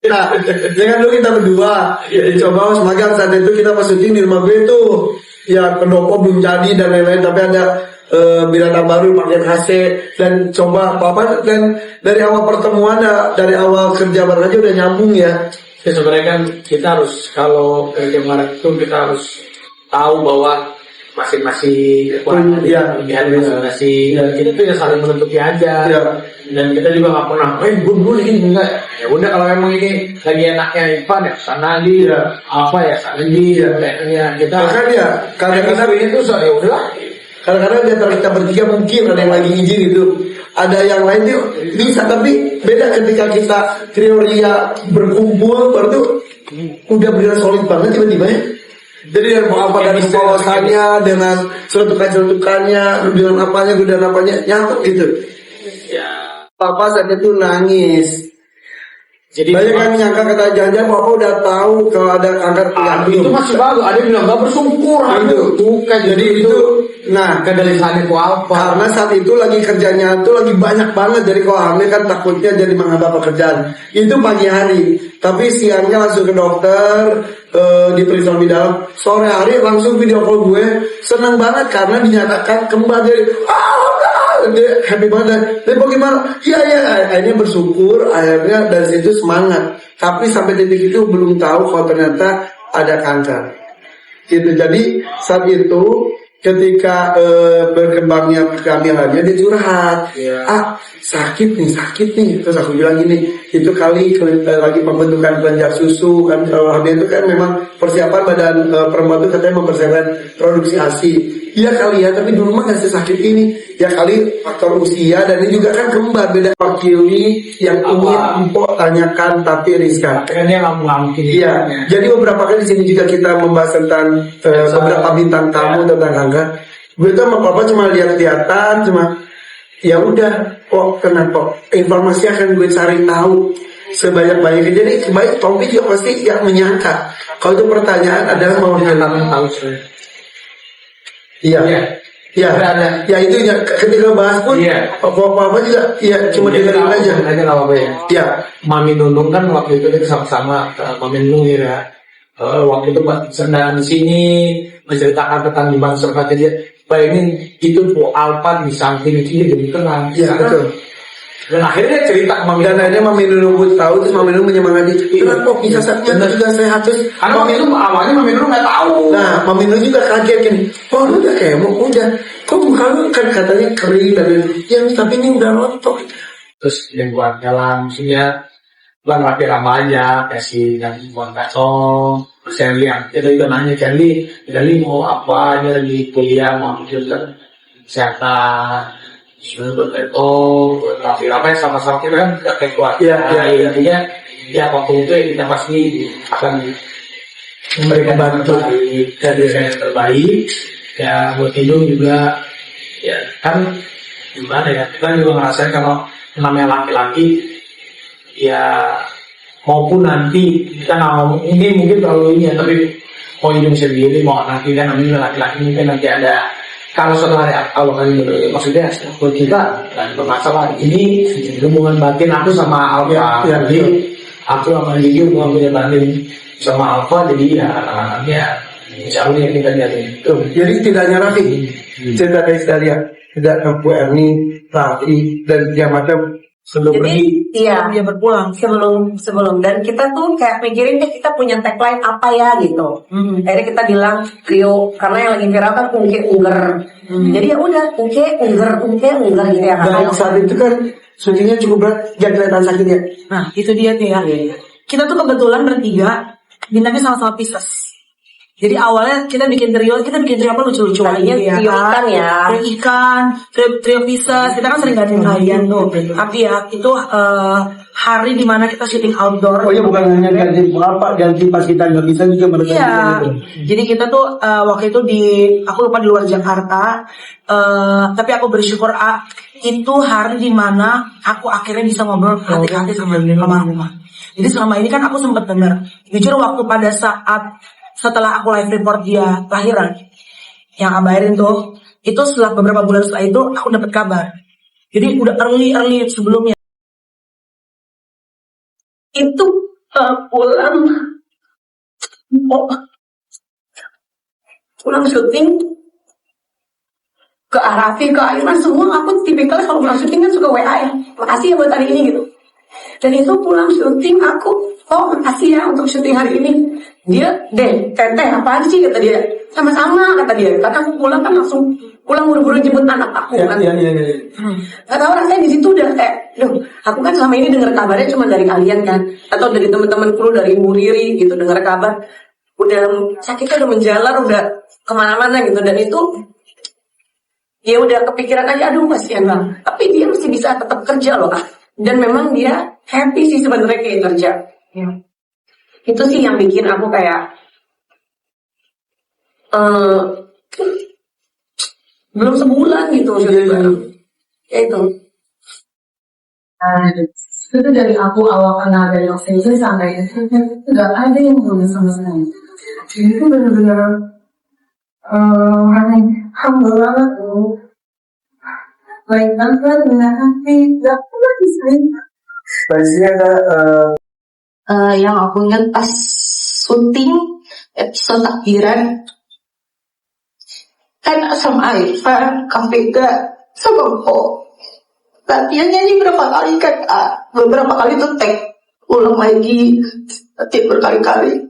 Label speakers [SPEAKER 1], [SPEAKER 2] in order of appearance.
[SPEAKER 1] Nah, ya kan dulu kita berdua coba Mas magang saat itu kita pas syuting di rumah gue itu ya pendopo belum jadi dan lain-lain, tapi ada binatang baru pakai AC dan coba apa dan dari awal pertemuan dari awal kerja bareng aja udah nyambung ya.
[SPEAKER 2] Ya sebenarnya kan kita harus kalau kerja bareng itu kita harus tahu bahwa masing-masing kekuatan masing-masing kita tuh ya saling menutupi aja dan kita juga nggak pernah gue ini enggak ya udah kalau emang ini lagi enaknya Ivan ya sana di apa ya sana di ya kita
[SPEAKER 1] kan ya
[SPEAKER 2] kadang-kadang ini tuh ya udahlah
[SPEAKER 1] kadang-kadang di antara kita bertiga mungkin ada yang lagi izin gitu, ada yang lain tuh bisa, tapi beda ketika kita trio Ria berkumpul baru tuh udah benar solid banget tiba-tiba ya. Jadi dari apa dari wawasannya dengan celutukannya dengan apanya nyatu gitu.
[SPEAKER 2] ya
[SPEAKER 1] Papa saat itu nangis.
[SPEAKER 2] jadi
[SPEAKER 1] banyak yang nyangka kata jangan Papa udah tahu kalau ada kanker
[SPEAKER 2] itu masih bagus, ada yang bilang nggak bersyukur bukan
[SPEAKER 1] jadi itu nah
[SPEAKER 2] kedalisan itu apa
[SPEAKER 1] karena saat itu lagi kerjanya tuh lagi banyak banget, jadi kalau hamil kan takutnya jadi menghambat pekerjaan itu pagi hari, tapi siangnya langsung ke dokter diperiksa lebih dalam, sore hari langsung video call gue, seneng banget karena dinyatakan kembar, jadi dia happy banget. Tapi bagaimana? Iya akhirnya bersyukur, akhirnya dari situ semangat. Tapi sampai titik itu belum tahu kalau ternyata ada kanker. Gitu. Jadi saat itu ketika berkembangnya kehamilannya dia curhat, sakit nih. Terus aku bilang gini, itu kali lagi pembentukan kelenjar susu kan, kalau hamil itu kan memang persiapan badan perempuan itu katanya mempersiapkan produksi ASI. Iya kali ya, tapi dulu mah gak sesakit ini. Ya kali faktor usia dan ini juga kan kembar, beda wakili yang ingin empok tanyakan tapi riskan.
[SPEAKER 2] Kayaknya nggak mungkin.
[SPEAKER 1] Iya. Jadi beberapa kali di sini juga kita membahas tentang beberapa bintang tamu tentang kanker. Gue tuh sama Papa cuma lihat-lihatan, cuma ya udah kok kenapa informasi akan gue cari tahu sebanyak-banyaknya. Jadi baik Tommy juga pasti yang menyangka kalau itu pertanyaan adalah mau
[SPEAKER 2] tahu
[SPEAKER 1] iya itu ya ketika bahas pun apa juga ya cuma dengerin aja
[SPEAKER 2] nggak apa-apa ya.
[SPEAKER 1] Iya,
[SPEAKER 2] Mami Nunung kan waktu itu kita sama-sama Mami Nunung ya. Waktu itu sedang di sini menceritakan tentang gimana survei dia. Bayangin itu Bu Alpan di samping itu dia jadi tenang.
[SPEAKER 1] Iya betul.
[SPEAKER 2] Dan akhirnya cerita ke Mami
[SPEAKER 1] Dan akhirnya Mami Nunung pun tahu, terus Mami Nunung menyemangati. Kenapa bisa sakitnya juga sehat terus?
[SPEAKER 2] Karena waktu itu awalnya Mami Nunung nggak tahu.
[SPEAKER 1] Nah, Mami Nunung juga kaget kan. Oh, lu udah kemo, udah. Kok muka lu kan katanya kering dan yang tapi ini udah rontok.
[SPEAKER 2] Terus yang buat jalan, maksudnya bukan wakil ramanya, kasih dan buat kacong. Terus Kelly yang kita juga nanya Kelly mau apa? Ini lagi kuliah mau jurusan kesehatan. Betul, tapi apa yang sama-sama kita kan kayak keluarga. Intinya ya waktu itu kita pasti akan memberikan bantu dari yang terbaik. Ya buat hidung juga ya kan gimana ya, kita juga ngerasain kalau namanya laki-laki ya maupun nanti kita nggak ngomong ini mungkin terlalu ini ya, tapi mau hidung sendiri mau nanti kan namanya laki-laki mungkin nanti ada. Kalau suatu hari Allah kan maksudnya buat kita dan bermasalah ini hubungan batin aku sama Alfa jadi aku akan jadi hubungan batin sama Alfa, jadi ya anak-anaknya insya Allah yang kita lihatin itu.
[SPEAKER 1] Jadi tidak nyarafi cerita dari saya tidak Bu Erni, Raffi dan dia macam sebelum pergi.
[SPEAKER 3] Iya, dia berpulang sebelum dan kita tuh kayak mikirin kita punya tagline apa ya gitu. Akhirnya kita bilang trio karena yang lagi viral kan ungke ungger. Jadi ya udah ungke ungger gitu ya.
[SPEAKER 1] Dan saat itu kan syutingnya cukup berat, jangan kelihatan sakitnya.
[SPEAKER 3] Nah itu dia tuh ya. Kita tuh kebetulan bertiga bintangnya sama-sama Pisces. Jadi awalnya kita bikin trio apa lucu-lucu kalinya trio ikan ya. Trio ikan, trio Pisces. Kita kan sering gantiin kalian tuh. Tapi ya itu hari dimana kita syuting outdoor.
[SPEAKER 1] Oh iya, bukan hanya ganti pas kita nggak bisa juga mereka.
[SPEAKER 3] Iya. Jadi kita tuh waktu itu aku lupa di luar Jakarta. Tapi aku bersyukur itu hari dimana aku akhirnya bisa ngobrol hati-hati sama rumah. Jadi selama ini kan aku sempat dengar. Jujur waktu pada saat setelah aku live report dia lahiran, yang kabarin tuh, itu setelah beberapa bulan setelah itu aku dapat kabar. Jadi udah early sebelumnya. Itu
[SPEAKER 4] pulang pulang syuting ke Arafi, ke Aiman semua, aku tipikal kalau pulang syuting kan suka WA ya, makasih ya buat hari ini gitu. Dan itu pulang syuting aku, oh makasih ya untuk syuting hari ini. Dia, teteh apaan sih kata dia, sama-sama kata dia, karena aku pulang kan langsung pulang buru-buru jemput anak aku kan. Gak tahu rasanya di situ udah kayak, loh, aku kan selama ini dengar kabarnya cuma dari kalian kan, atau dari teman-teman kru, dari Ibu Riri gitu, dengar kabar, udah sakitnya udah menjalar, udah kemana-mana gitu, dan itu dia udah kepikiran aja, aduh kasihan bang, tapi dia masih bisa tetap kerja loh, dan memang dia happy sih sebenarnya kayak kerja. Ya. Itu sih yang bikin aku kayak belum sebulan gitu maksudnya. Ya itu.
[SPEAKER 5] Itu dari aku awal kenal dari Oxygen sampai nggak ada yang belum sama sekali. Jadi itu benar-benar humble banget tuh. Baik banget dengan hati, nggak pernah disini.
[SPEAKER 1] Biasanya ada
[SPEAKER 4] Yang aku ingat pas syuting episode takbiran kan sama Irfan, Kang Vega, sama Ko. Latihan nyanyi berapa kali kan? Beberapa kali tuh take ulang lagi, latihan berkali-kali.